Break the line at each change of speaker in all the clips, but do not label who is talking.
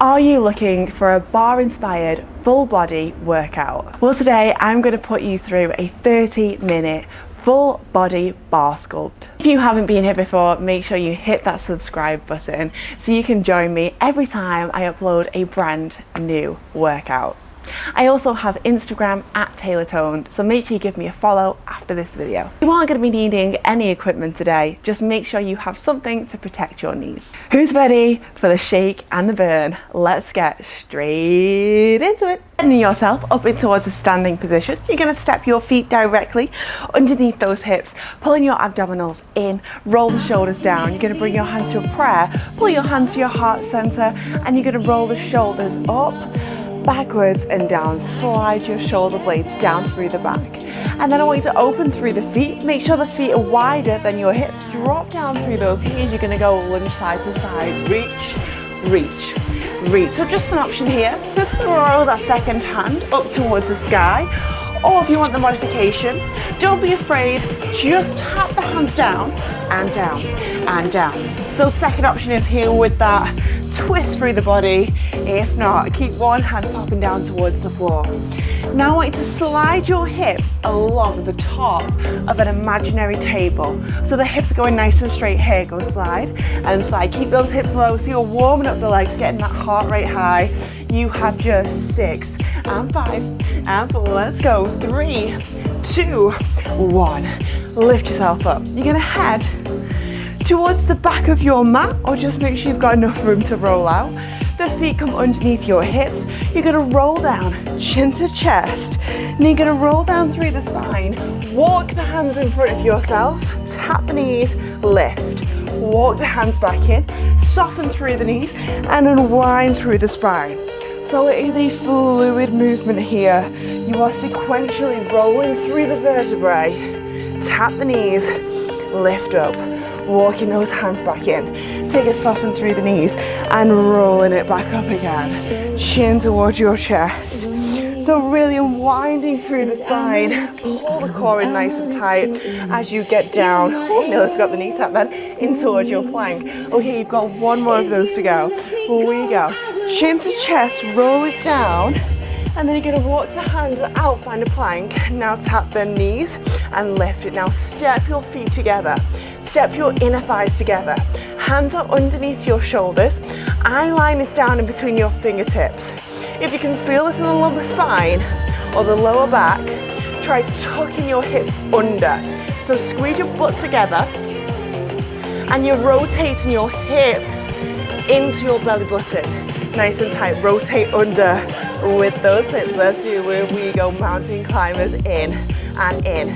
Are you looking for a barre-inspired full body workout? Well, today I'm going to put you through a 30-minute full body bar sculpt. If you haven't been here before, make sure you hit that subscribe button so you can join me every time I upload a brand new workout. I also have Instagram at TaylorToned, so make sure you give me a follow after this video. You aren't going to be needing any equipment today, just make sure you have something to protect your knees. Who's ready for the shake and the burn? Let's get straight into it. Bending yourself up in towards a standing position, you're going to step your feet directly underneath those hips, pulling your abdominals in, roll the shoulders down. You're going to bring your hands to a prayer, pull your hands to your heart center, and you're going to roll the shoulders up, backwards and down. Slide your shoulder blades down through the back. And then I want you to open through the feet. Make sure the feet are wider than your hips. Drop down through those knees. You're going to go lunge side to side. Reach, reach, reach. So just an option here to throw that second hand up towards the sky. Or if you want the modification, don't be afraid. Just tap the hands down and down and down. So second option is here with that twist through the body. If not, keep one hand popping down towards the floor. Now I want you to slide your hips along the top of an imaginary table. So the hips are going nice and straight here. Go slide and slide. Keep those hips low so you're warming up the legs, getting that heart rate high. You have just 6 and 5 and 4. Let's go. 3, 2, 1. Lift yourself up. You're gonna head towards the back of your mat, or just make sure you've got enough room to roll out. The feet come underneath your hips. You're gonna roll down, chin to chest. And you're gonna roll down through the spine. Walk the hands in front of yourself. Tap the knees, lift. Walk the hands back in. Soften through the knees and unwind through the spine. So it is a fluid movement here. You are sequentially rolling through the vertebrae. Tap the knees, lift up. Walking those hands back in. Take it soften through the knees and rolling it back up again. Chin towards your chest. So really unwinding through the spine. Pull the core in nice and tight as you get down. Oh, nearly forgot the knee tap then. In towards your plank. Okay, you've got one more of those to go. Here we go. Chin to chest, roll it down. And then you're going to walk the hands out, find a plank. Now tap the knees and lift it. Now step your feet together. Step your inner thighs together. Hands are underneath your shoulders. Eye line is down in between your fingertips. If you can feel this in the lumbar spine or the lower back, try tucking your hips under. So squeeze your butt together and you're rotating your hips into your belly button. Nice and tight. Rotate under with those hips. Let's do where we go. Mountain climbers in and in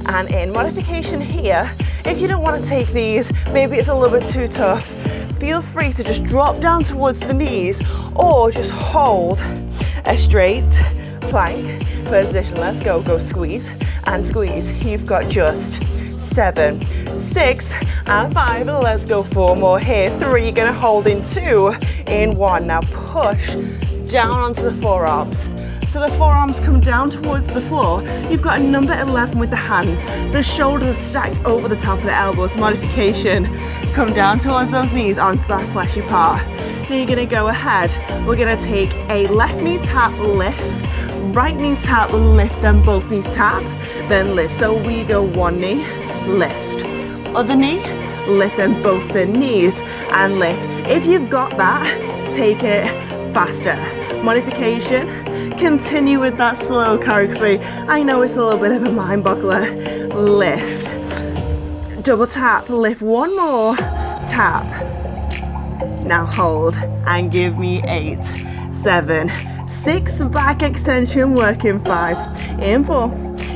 and in. Modification here. If you don't want to take these, maybe it's a little bit too tough, feel free to just drop down towards the knees or just hold a straight plank position. Let's go. Go squeeze and squeeze. You've got just 7, 6 and 5. Let's go 4 more here. 3, you're going to hold in 2, in 1. Now push down onto the forearms. So the forearms come down towards the floor. You've got a number 11 with the hands. The shoulders are stacked over the top of the elbows. Modification. Come down towards those knees onto that fleshy part. Then you're going to go ahead. We're going to take a left knee tap, lift. Right knee tap, lift. Then both knees tap, then lift. So we go one knee, lift. Other knee, lift. Then both the knees and lift. If you've got that, take it faster. Modification. Continue with that slow choreography. I know it's a little bit of a mind boggler. Lift. Double tap. Lift. One more. Tap. Now hold and give me 8, 7, 6. Back extension. Working 5. In 4.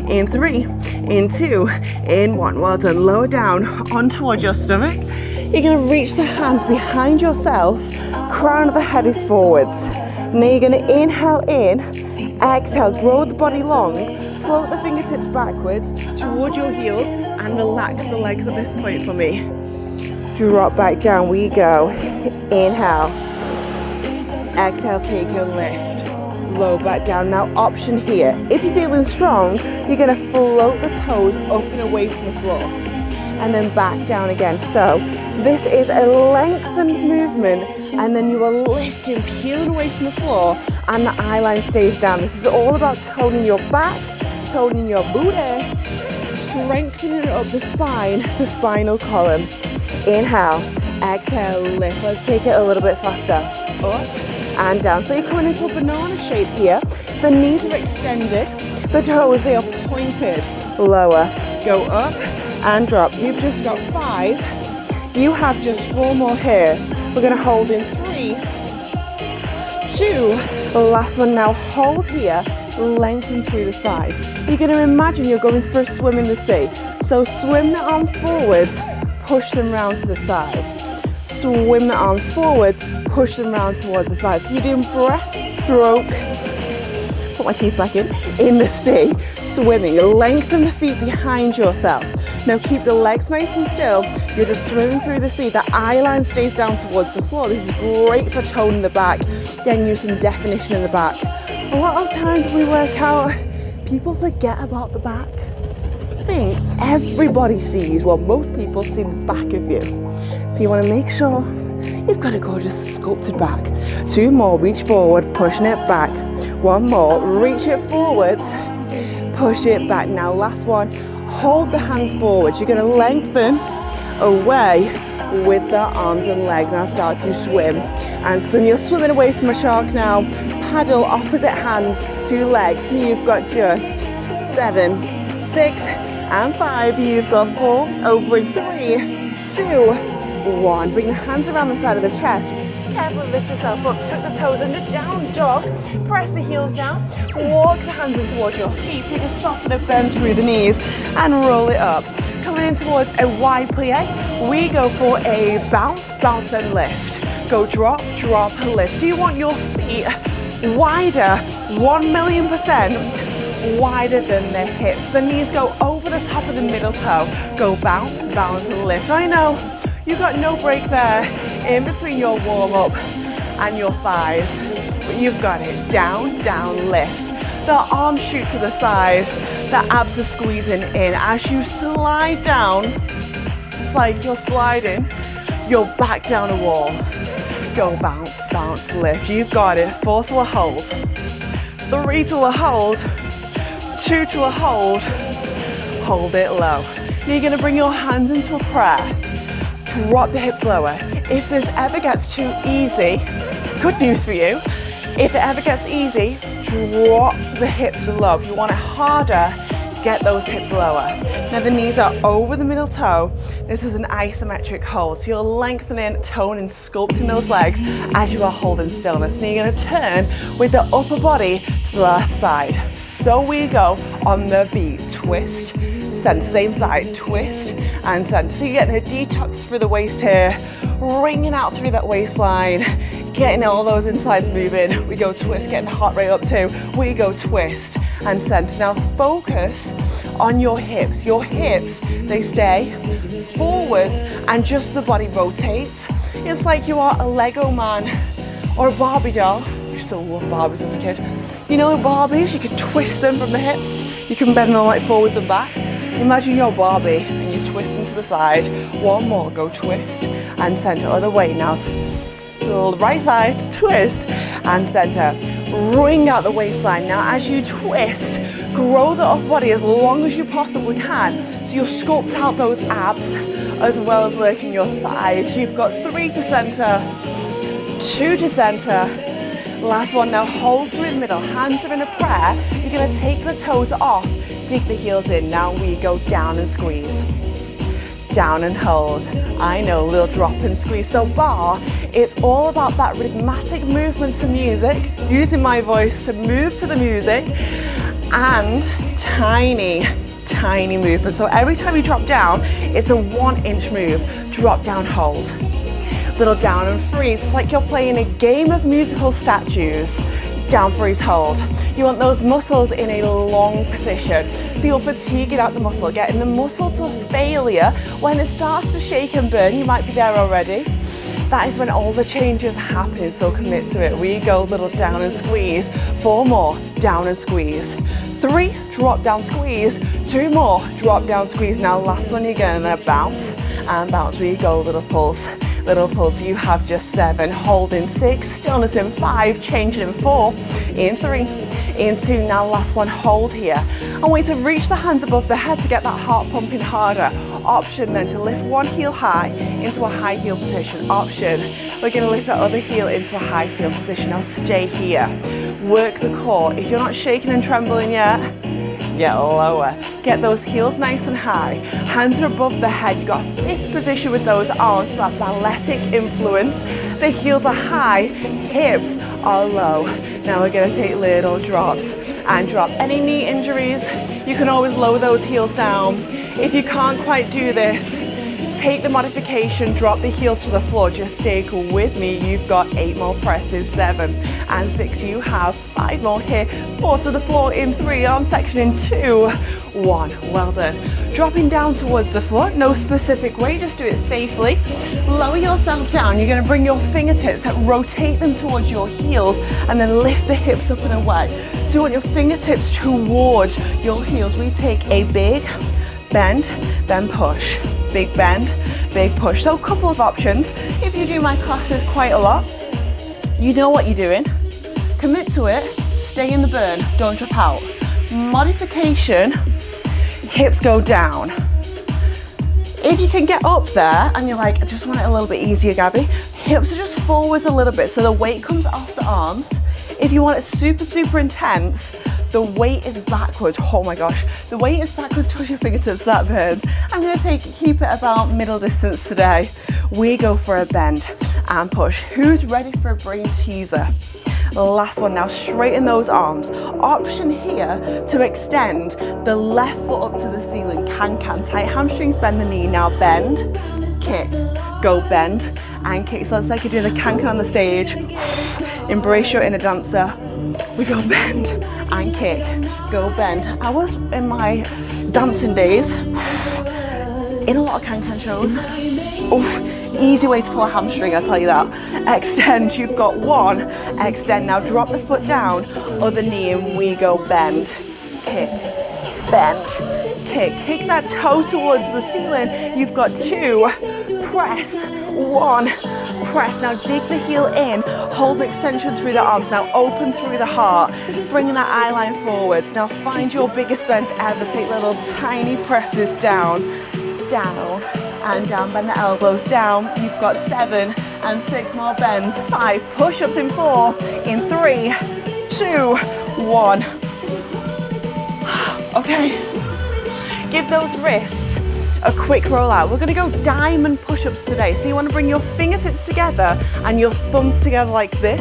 In 3. In 2. In 1. Well done. Lower down on towards your stomach. You're going to reach the hands behind yourself. Crown of the head is forwards. Now you're going to inhale in, exhale, grow the body long, float the fingertips backwards towards your heels and relax the legs at this point for me. Drop back down, we go. Inhale, exhale, take a lift, low back down. Now option here, if you're feeling strong, you're going to float the toes up and away from the floor and then back down again. So This is a lengthened movement, and then you are lifting, peeling away from the floor, and the eye line stays down. This is all about toning your back, toning your booty, strengthening up the spine, the spinal column. Inhale, exhale, lift. Let's take it a little bit faster. Up and down. So you're coming into a banana shape here. The knees are extended. The toes, they are pointed. Lower. Go up and drop. You've just got 5. You have just 4 more here. We're going to hold in 3, 2. The last one now. Hold here. Lengthen through the side. You're going to imagine you're going for a swim in the sea. So swim the arms forwards. Push them round to the side. Swim the arms forwards, push them round towards the side. So you're doing breaststroke, put my teeth back in the sea, swimming. Lengthen the feet behind yourself. Now keep the legs nice and still. You're just swimming through the sea. The eye line stays down towards the floor. This is great for toning the back, getting you some definition in the back. A lot of times when we work out, people forget about the back. I think everybody sees, well, most people see the back of you. So you want to make sure you've got a gorgeous sculpted back. 2 more, reach forward, pushing it back. 1 more, reach it forwards, push it back. Now last one, hold the hands forward. You're going to lengthen away with the arms and legs. Now start to swim. And swim, you're swimming away from a shark now. Paddle opposite hand to legs. You've got just 7, 6, and 5. You've got 4, over in 3, 2, 1. Bring the hands around the side of the chest. Carefully lift yourself up, tuck the toes under, down dog. Press the heels down. Walk the hands in towards your feet. Take a soften up bend through the knees and roll it up. Coming in towards a wide plie. We go for a bounce, bounce and lift. Go drop, drop, lift. So you want your feet wider, 1,000,000% wider than the hips. The knees go over the top of the middle toe. Go bounce, bounce, lift. I know you've got no break there in between your warm up and your thighs, but you've got it. Down, down, lift. The arms shoot to the side. The abs are squeezing in. As you slide down, it's like you're sliding your back down a wall. Go bounce, bounce, lift. You've got it. 4 to a hold. 3 to a hold. 2 to a hold. Hold it low. You're going to bring your hands into a prayer. Drop the hips lower. If this ever gets too easy, good news for you. If it ever gets easy, drop the hips low. If you want it harder, get those hips lower. Now the knees are over the middle toe. This is an isometric hold. So you're lengthening, toning, sculpting those legs as you are holding stillness. Now you're going to turn with the upper body to the left side. So we go on the beat. Twist, center, same side, twist and center. So you're getting a detox through the waist here, wringing out through that waistline, getting all those insides moving. We go twist, getting the heart rate up too. We go twist and center. Now focus on your hips. Your hips, they stay forwards and just the body rotates. It's like you are a Lego man or a Barbie doll. I used to love Barbies as a kid. You know Barbies, you can twist them from the hips. You can bend them like forwards and back. Imagine your Barbie and you twist them to the side. 1 more, go twist and center. Other way now, still right side, twist and center. Wring out the waistline. Now as you twist, grow the upper body as long as you possibly can. So you'll sculpt out those abs as well as working your thighs. You've got 3 to center, 2 to center. Last one now, hold through the middle. Hands are in a prayer. You're going to take the toes off, dig the heels in. Now we go down and squeeze. Down and hold. I know, little drop and squeeze. So barre, it's all about that rhythmic movement to music, using my voice to move to the music, and tiny, tiny movement. So every time you drop down, it's a 1-inch move. Drop down, hold. Little down and freeze. It's like you're playing a game of musical statues. Down, freeze, hold. You want those muscles in a long position. So you're fatiguing out the muscle, getting the muscle to failure. When it starts to shake and burn, you might be there already. That is when all the changes happen, so commit to it. We go little down and squeeze. 4 more, down and squeeze. 3, drop down, squeeze. 2 more, drop down, squeeze. Now last one, you're gonna bounce and bounce. We go, little pulse, little pulse. You have just 7, hold in 6, stillness in 5, change in 4, in 3, in 2, now last one, hold here. And wait to reach the hands above the head to get that heart pumping harder. Option then to lift one heel high into a high heel position. Option, we're going to lift that other heel into a high heel position. Now stay here, work the core. If you're not shaking and trembling yet, get lower. Get those heels nice and high. Hands are above the head. You've got fifth position with those arms, that balletic influence. The heels are high, hips are low. Now we're going to take little drops and drop. Any knee injuries, you can always lower those heels down. If you can't quite do this, take the modification, drop the heels to the floor. Just stay cool with me. You've got 8 more presses, 7 and 6. You have 5 more here. 4 to the floor in 3, arm section in 2, 1. Well done. Dropping down towards the floor, no specific way, just do it safely. Lower yourself down. You're going to bring your fingertips, rotate them towards your heels, and then lift the hips up and away. So you want your fingertips towards your heels. We take a big bend, then push. Big bend, big push. So a couple of options. If you do my classes quite a lot, you know what you're doing. Commit to it, stay in the burn, don't drop out. Modification, hips go down. If you can get up there and you're like, I just want it a little bit easier, Gabby, hips are just forwards a little bit so the weight comes off the arms. If you want it super, super intense, the weight is backwards. Oh my gosh, the weight is backwards towards your fingertips, that burns. I'm gonna keep it about middle distance today. We go for a bend and push. Who's ready for a brain teaser? Last one now, straighten those arms. Option here to extend the left foot up to the ceiling. Can, tight hamstrings, bend the knee. Now bend, kick, go bend and kick. So it's like you're doing the can on the stage. Embrace your inner dancer. We go bend and kick, go bend. I was in my dancing days in a lot of can shows. Oof, easy way to pull a hamstring, I'll tell you that. Extend, you've got 1, extend. Now drop the foot down, other knee, and we go bend, kick, bend, kick. Kick that toe towards the ceiling. You've got 2, press, 1, press. Now dig the heel in, hold the extension through the arms. Now open through the heart, bringing that eye line forwards. Now find your biggest bend ever. Take little tiny presses down, down and down. Bend the elbows down. You've got 7 and 6 more bends. 5 push-ups in 4, in 3, 2, 1. Okay, give those wrists a quick roll out. We're going to go diamond push-ups today. So you want to bring your fingertips together and your thumbs together like this.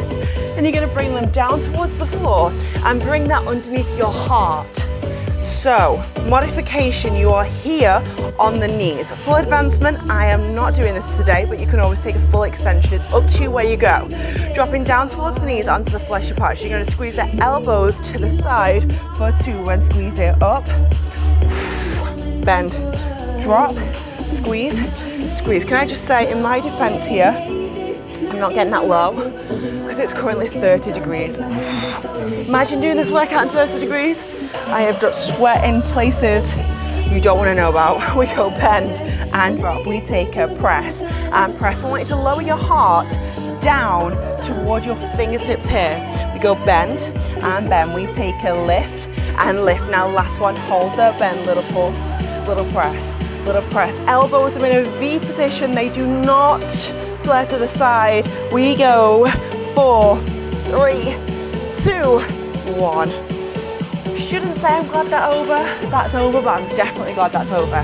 And you're going to bring them down towards the floor and bring that underneath your heart. So, modification, you are here on the knees. Full advancement, I am not doing this today, but you can always take a full extension. It's up to you where you go. Dropping down towards the knees onto the fleshy parts. You're going to squeeze the elbows to the side for 2 and squeeze it up. Bend. Drop, squeeze, squeeze. Can I just say, in my defense here, I'm not getting that low because it's currently 30 degrees. Imagine doing this workout in 30 degrees. I have got sweat in places you don't want to know about. We go bend and drop. We take a press and press. I want you to lower your heart down toward your fingertips here. We go bend and bend. We take a lift and lift. Now last one, hold the bend, little pulse, little press. Little press. Elbows are in a V position. They do not flare to the side. We go 4, 3, 2, 1. Shouldn't say I'm glad that's over, but I'm definitely glad that's over.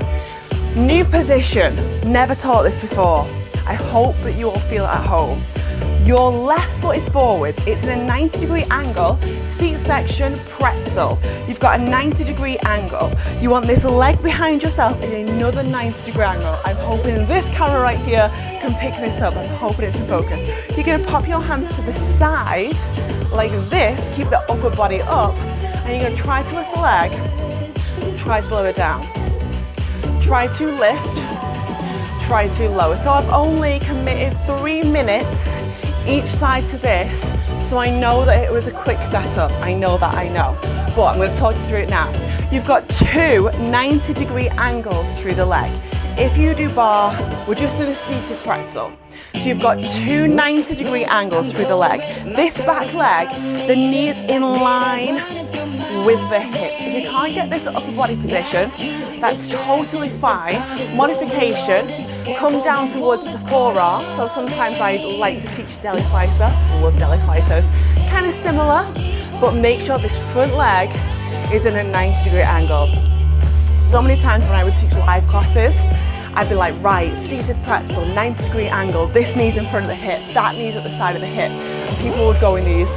New position. Never taught this before. I hope that you all feel at home. Your left foot is forward. It's in a 90-degree angle, seat section, pretzel. You've got a 90-degree angle. You want this leg behind yourself in another 90-degree angle. I'm hoping this camera right here can pick this up. I'm hoping it's in focus. You're going to pop your hands to the side like this, keep the upper body up, and you're going to try to lift the leg, try to lower it down. Try to lift, try to lower. So I've only committed 3 minutes each side to this, so I know that it was a quick setup. I know that, I know. But I'm going to talk you through it now. You've got 2 90-degree angles through the leg. if you do bar, we're just in a seated pretzel. So you've got two 90-degree angles through the leg. This back leg, the knee is in line with the hip. If you can't get this upper body position, that's totally fine. Modification, come down towards the forearm. So sometimes I like to teach a deli slicer. I love deli slicers. Kind of similar, but make sure this front leg is in a 90-degree angle. So many times when I would teach live classes, I'd be like, right, seated pretzel, 90-degree angle, this knee's in front of the hip, that knee's at the side of the hip. And people would go in these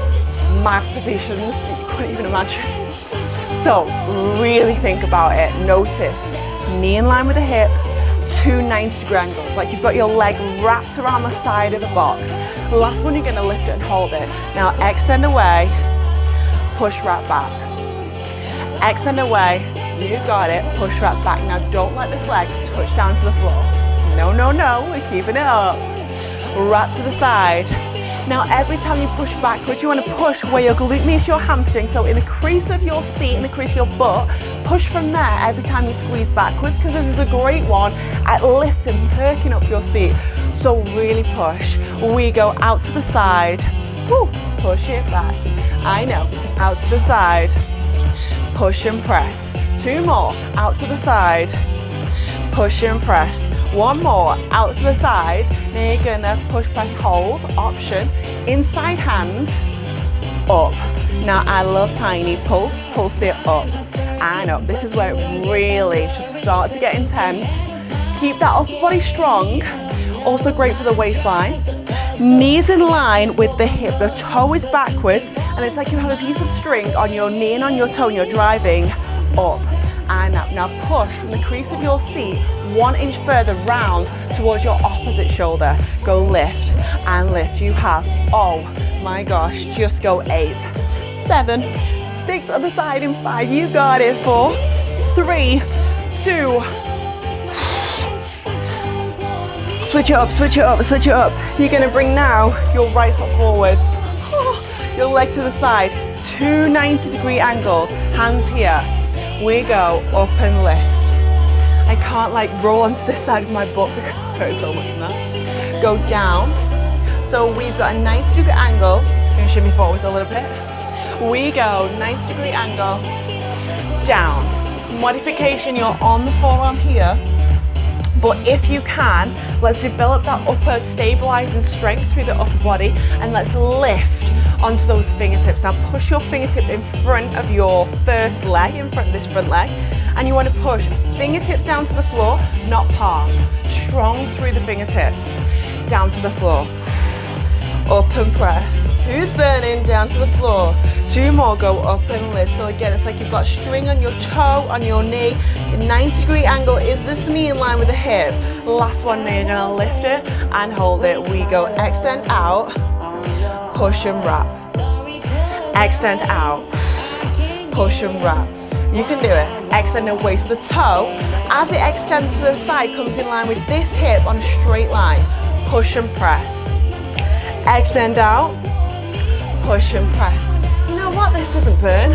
mad positions that you couldn't even imagine. So really think about it. Notice, knee in line with the hip, two 90-degree angles, like you've got your leg wrapped around the side of the box. The last one, you're gonna lift it and hold it. Now extend away, push right back. Extend away, you got it, push right back. Now don't let this leg touch down to the floor. No, no, no, we're keeping it up. Wrap to the side. Now every time you push backwards, you want to push where your glute meets your hamstring. So in the crease of your seat, in the crease of your butt, push from there every time you squeeze backwards, because this is a great one at lifting, perking up your seat. So really push. We go out to the side. Woo, push it back. I know, out to the side. Push and press. Two more, out to the side. Push and press. One more, out to the side. Now you're gonna push, press, hold, option, inside hand, up. Now add a little tiny pulse, pulse it up and up. This is where it really should start to get intense. Keep that upper body strong. Also great for the waistline. Knees in line with the hip, the toe is backwards, and it's like you have a piece of string on your knee and on your toe and you're driving up and up. Now push from the crease of your seat 1 inch further round towards your opposite shoulder. Go lift and lift. You have, oh my gosh, just go 8, 7, 6 other side in 5. You got it. 4, 3, 2. Switch it up, switch it up, switch it up. You're gonna bring now your right foot forward, your leg to the side, two 90-degree angles, hands here. We go up and lift. I can't like roll onto this side of my butt because it hurts so much from that. Go down. So we've got a 90-degree angle. Just gonna shimmy forwards a little bit. We go 90-degree angle, down. Modification, you're on the forearm here. But if you can, let's develop that upper stabilizing strength through the upper body and let's lift onto those fingertips. Now push your fingertips in front of your first leg, in front of this front leg. And you want to push fingertips down to the floor, not palms. Strong through the fingertips, down to the floor. Up and press. Who's burning? Down to the floor. 2 more, go up and lift. So again, it's like you've got string on your toe, on your knee. The 90-degree angle is this knee in line with the hip. Last one, now you're gonna lift it and hold it. We go extend out, push and wrap. Extend out, push and wrap. You can do it. Extend away. So the toe, as it extends to the side, comes in line with this hip on a straight line. Push and press. Extend out, push and press. You know what? This doesn't burn.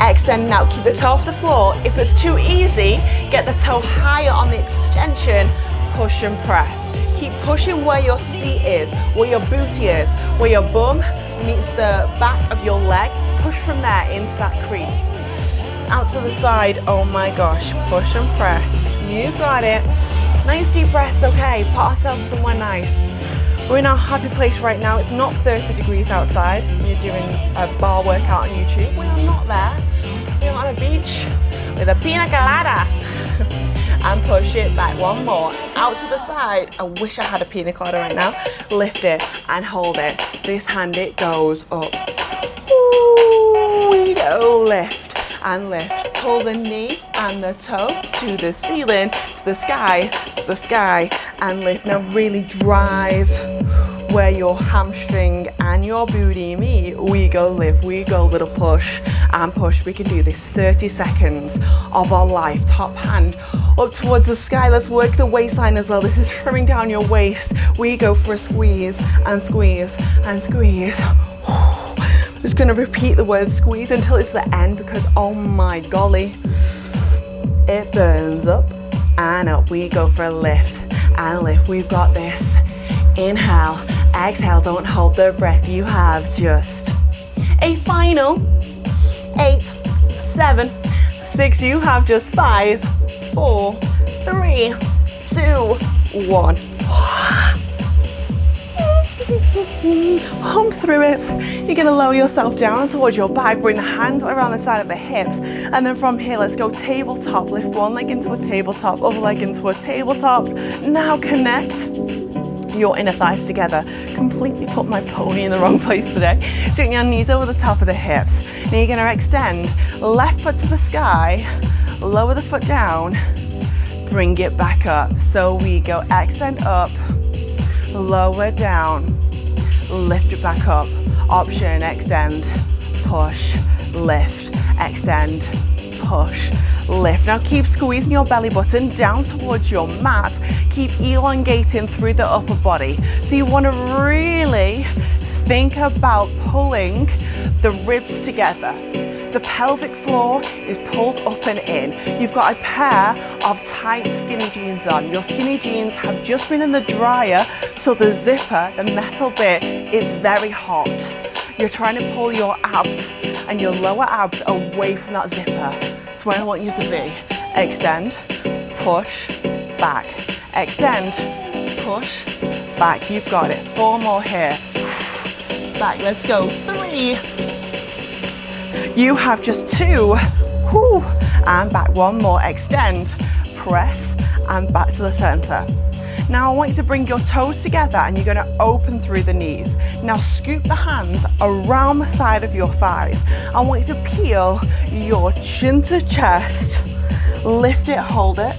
Extend now. Keep the toe off the floor. If it's too easy, get the toe higher on the extension. Push and press. Keep pushing where your seat is, where your booty is, where your bum meets the back of your leg. Push from there into that crease. Out to the side. Oh my gosh. Push and press. You got it. Nice deep breaths. Okay, put ourselves somewhere nice. We're in our happy place right now. It's not 30 degrees outside. You're doing a bar workout on YouTube. We are not there. We're on a beach with a pina colada. And push it back. 1 more. Out to the side. I wish I had a pina colada right now. Lift it and hold it. This hand, it goes up. Ooh, we go. Lift and lift. Pull the knee and the toe to the ceiling, to the sky, and lift. Now really drive where your hamstring and your booty meet. We go lift, we go little push and push. We can do this 30 seconds of our life. Top hand up towards the sky. Let's work the waistline as well. This is trimming down your waist. We go for a squeeze and squeeze and squeeze. Just gonna repeat the word squeeze until it's the end because oh my golly, it burns up and up. We go for a lift and lift. We've got this. Inhale, exhale, don't hold the breath. You have just a final 8, 7, 6. You have just 5, 4, 3, 2, 1. Hum through it. You're going to lower yourself down towards your back. Bring the hands around the side of the hips. And then from here, let's go tabletop. Lift one leg into a tabletop, other leg into a tabletop. Now connect your inner thighs together. Completely put my pony in the wrong place today. Bring your knees over the top of the hips. Now you're going to extend left foot to the sky, lower the foot down, bring it back up. So we go extend up, lower down, lift it back up. Option, extend, push, lift, extend, push, lift. Now keep squeezing your belly button down towards your mat. Keep elongating through the upper body. So you want to really think about pulling the ribs together. The pelvic floor is pulled up and in. You've got a pair of tight skinny jeans on. Your skinny jeans have just been in the dryer, so the zipper, the metal bit, it's very hot. You're trying to pull your abs and your lower abs away from that zipper. That's where I want you to be. Extend, push, back. Extend, push, back. You've got it. 4 more here. Back, let's go. 3. You have just 2. Whew. And back. 1 more. Extend, press, and back to the center. Now I want you to bring your toes together and you're going to open through the knees. Now scoop the hands around the side of your thighs. I want you to peel your chin to chest, lift it, hold it,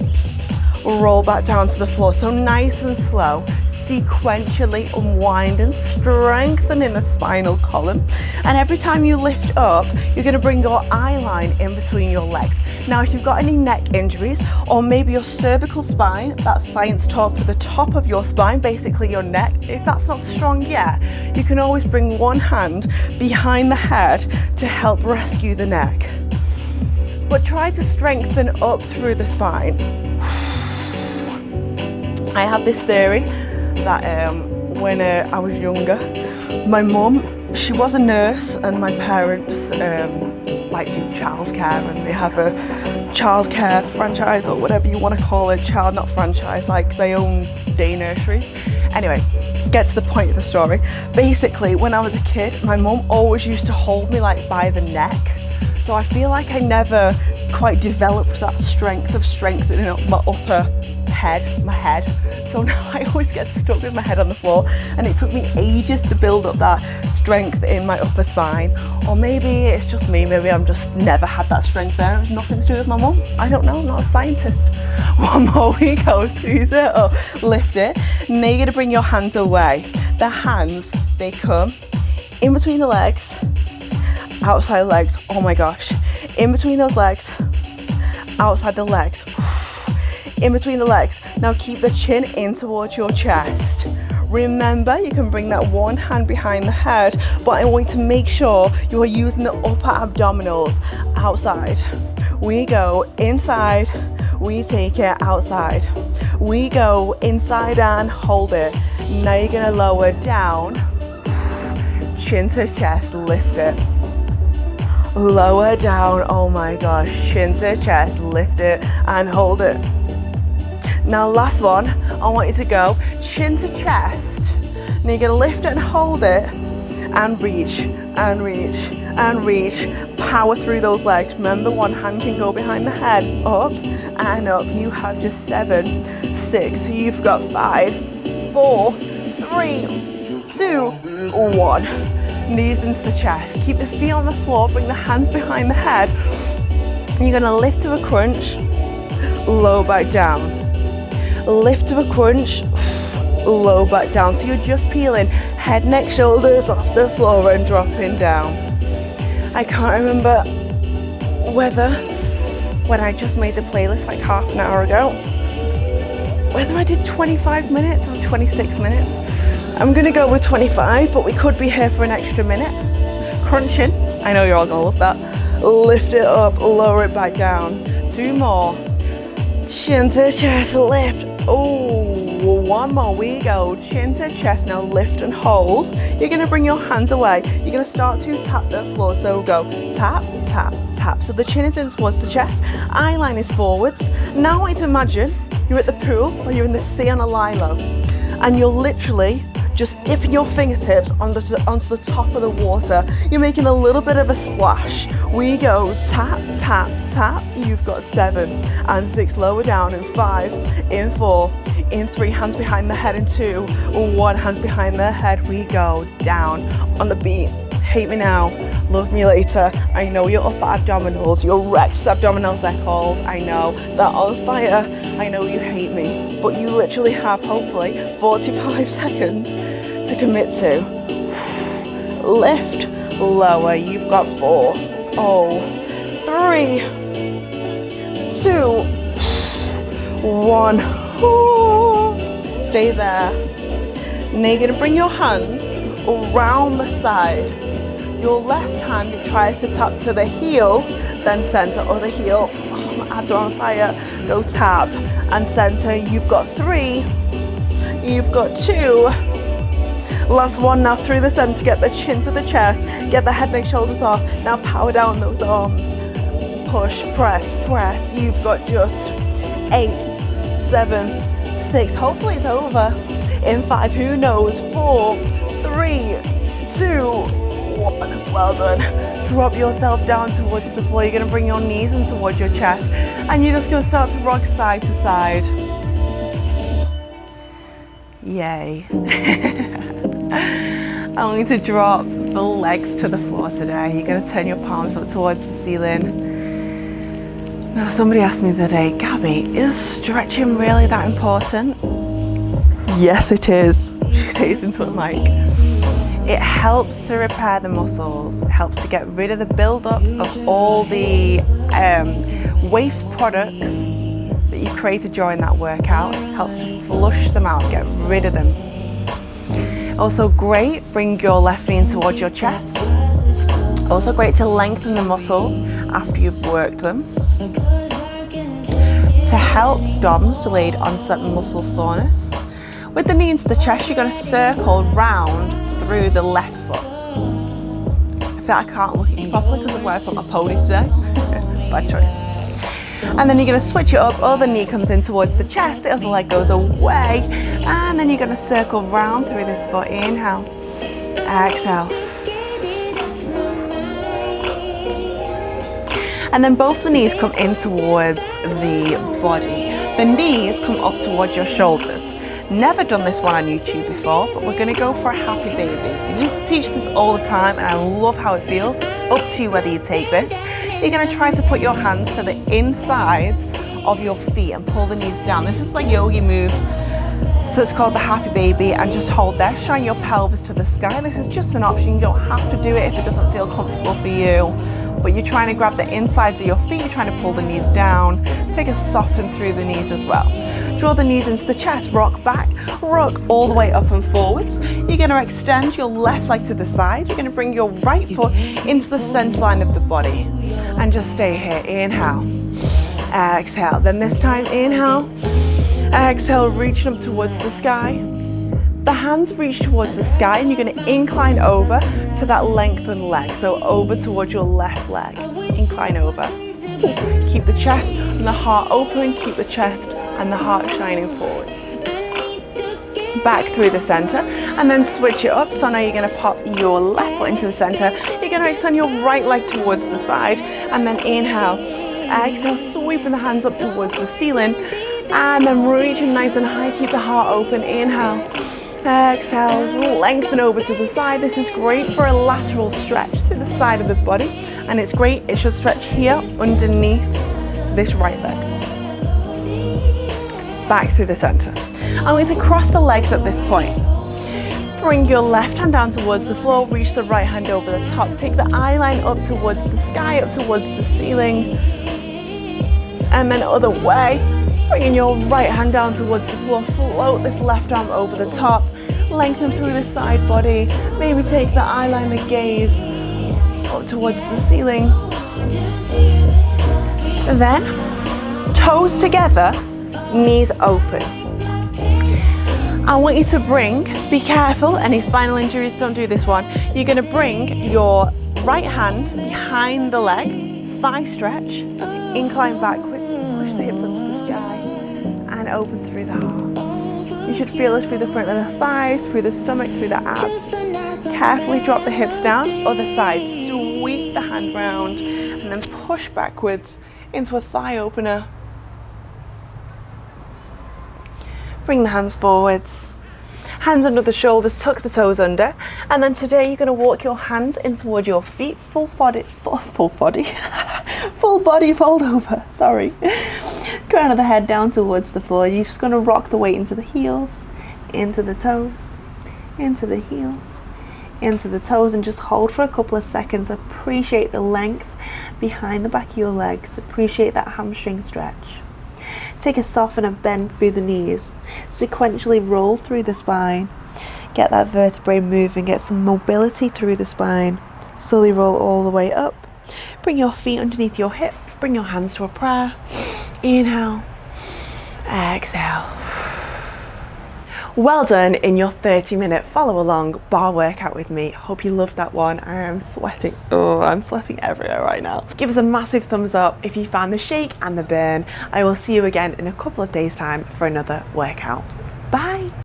roll back down to the floor. So nice and slow, sequentially unwinding, strengthening the spinal column. And every time you lift up, you're going to bring your eye line in between your legs. Now, if you've got any neck injuries or maybe your cervical spine, that's science talk for the top of your spine, basically your neck, if that's not strong yet, you can always bring one hand behind the head to help rescue the neck. But try to strengthen up through the spine. I have this theory that when I was younger, my mum, she was a nurse and my parents like do childcare, and they have a childcare franchise or whatever you want to call it, not franchise, like they own day nurseries. Anyway, get to the point of the story. Basically, when I was a kid, my mum always used to hold me like by the neck. So I feel like I never quite developed that strength of strengthening up my upper head, my head. So now I always get stuck with my head on the floor, and it took me ages to build up that strength in my upper spine. Or maybe it's just me, maybe I'm just never had that strength there. It's nothing to do with my mum. I don't know, I'm not a scientist. 1 more, we go, squeeze it up, lift it. Now you're gonna bring your hands away. The hands, they come in between the legs, outside the legs, oh my gosh. In between those legs, outside the legs, in between the legs. Now keep the chin in towards your chest. Remember, you can bring that one hand behind the head, but I want you to make sure you are using the upper abdominals. Outside, we go inside, we take it outside. We go inside and hold it. Now you're gonna lower down, chin to chest, lift it. Lower down, oh my gosh, chin to chest, lift it and hold it. Now last one, I want you to go chin to chest. Now you're gonna lift it and hold it and reach and reach and reach. Power through those legs. Remember, one hand can go behind the head, up and up. You have just 7, 6, you've got 5, 4, 3, 2, 1. Knees into the chest. Keep the feet on the floor, bring the hands behind the head. And you're gonna lift to a crunch, low back down. Lift to a crunch, low back down. So you're just peeling head, neck, shoulders off the floor and dropping down. I can't remember whether, when I just made the playlist like half an hour ago, whether I did 25 minutes or 26 minutes. I'm gonna go with 25, but we could be here for an extra minute. Crunching, I know you're all gonna love that. Lift it up, lower it back down. 2 more. Chin to chest, lift. Oh, one more, we go. Chin to chest, now lift and hold. You're gonna bring your hands away. You're gonna start to tap the floor, so go tap, tap, tap. So the chin is in towards the chest, eye line is forwards. Now I want you to imagine you're at the pool or you're in the sea on a lilo, and you're literally just dipping your fingertips onto the top of the water. You're making a little bit of a splash. We go tap, tap, tap. You've got 7 and 6, lower down in 5, in 4, in 3, hands behind the head in 2, 1, hands behind the head. We go down on the beat. Hate me now, love me later. I know your upper abdominals, your rectus abdominals they're called. I know they're on fire. I know you hate me, but you literally have hopefully 45 seconds to commit to. Lift, lower. You've got 4, 3, 2, 1. Stay there. Now you're going to bring your hands around the side. Your left hand tries to tap to the heel, then center, other heel. My abs are on fire. Go tap and center. You've got 3, you've got 2. Last one, now through the center, get the chin to the chest, get the head, neck, shoulders off. Now power down those arms. Push, press, press. You've got just 8, 7, 6. Hopefully it's over. In 5, who knows? 4, 3, 2, 1. Well done. Drop yourself down towards the floor. You're going to bring your knees in towards your chest, and you're just going to start to rock side to side. Yay. I want you to drop the legs to the floor today. You're going to turn your palms up towards the ceiling. Now, somebody asked me the other day, Gabby, is stretching really that important? Yes, it is. She says into the mic. It helps to repair the muscles. It helps to get rid of the buildup of all the waste products that you created during that workout. It helps to flush them out, get rid of them. Also great, bring your left knee in towards your chest. Also great to lengthen the muscles after you've worked them. To help DOMS, delayed onset muscle soreness. With the knee into the chest, you're going to circle round through the left foot. I feel like I can't look at you properly because of where I put my pony today. Bad choice. And then you're going to switch it up. Other knee comes in towards the chest, the other leg goes away, and then you're going to circle round through this foot. Inhale, exhale. And then both the knees come in towards the body. The knees come up towards your shoulders. Never done this one on YouTube before, but we're going to go for a happy baby. We used to teach this all the time, and I love how it feels. It's up to you whether you take this. You're going to try to put your hands to the insides of your feet and pull the knees down. This is like a yogi move, so it's called the happy baby, and just hold there. Shine your pelvis to the sky. This is just an option. You don't have to do it if it doesn't feel comfortable for you, but you're trying to grab the insides of your feet. You're trying to pull the knees down. Take a soften through the knees as well. Draw the knees into the chest, rock back, rock all the way up and forwards. You're going to extend your left leg to the side. You're going to bring your right foot into the center line of the body. And just stay here. Inhale, exhale. Then this time, inhale, exhale, reaching up towards the sky. The hands reach towards the sky, and you're going to incline over to that lengthened leg. So over towards your left leg. Incline over. Keep the chest and the heart open. Keep the chest and the heart shining forwards. Back through the center, and then switch it up. So now you're going to pop your left foot into the center. You're going to extend your right leg towards the side, and then inhale, exhale, sweeping the hands up towards the ceiling, and then reaching nice and high. Keep the heart open. Inhale, exhale, lengthen over to the side. This is great for a lateral stretch through the side of the body, and it's great. It should stretch here underneath this right leg. Back through the center. I'm going to cross the legs at this point. Bring your left hand down towards the floor, reach the right hand over the top. Take the eye line up towards the sky, up towards the ceiling. And then other way, bringing your right hand down towards the floor, float this left arm over the top. Lengthen through the side body. Maybe take the eye line, the gaze up towards the ceiling. And then Toes together, knees open. I want you to bring, be careful, any spinal injuries, don't do this one. You're gonna bring your right hand behind the leg, thigh stretch, incline backwards, push the hips up to the sky, and open through the heart. You should feel it through the front of the thighs, through the stomach, through the abs. Carefully drop the hips down, other side, sweep the hand round, and then push backwards into a thigh opener. Bring the hands forwards, hands under the shoulders, tuck the toes under, and then today you're going to walk your hands in towards your feet, full body fold over, sorry. Crown of the head down towards the floor. You're just going to rock the weight into the heels, into the toes, into the heels, into the toes, and just hold for a couple of seconds. Appreciate the length behind the back of your legs, appreciate that hamstring stretch. Take a soften and bend through the knees. Sequentially roll through the spine. Get that vertebrae moving, get some mobility through the spine. Slowly roll all the way up. Bring your feet underneath your hips. Bring your hands to a prayer. Inhale. Exhale. Well done in your 30-minute follow along bar workout with me. Hope you loved that one. I am sweating. Oh, I'm sweating everywhere right now. Give us a massive thumbs up if you found the shake and the burn. I will see you again in a couple of days' time for another workout.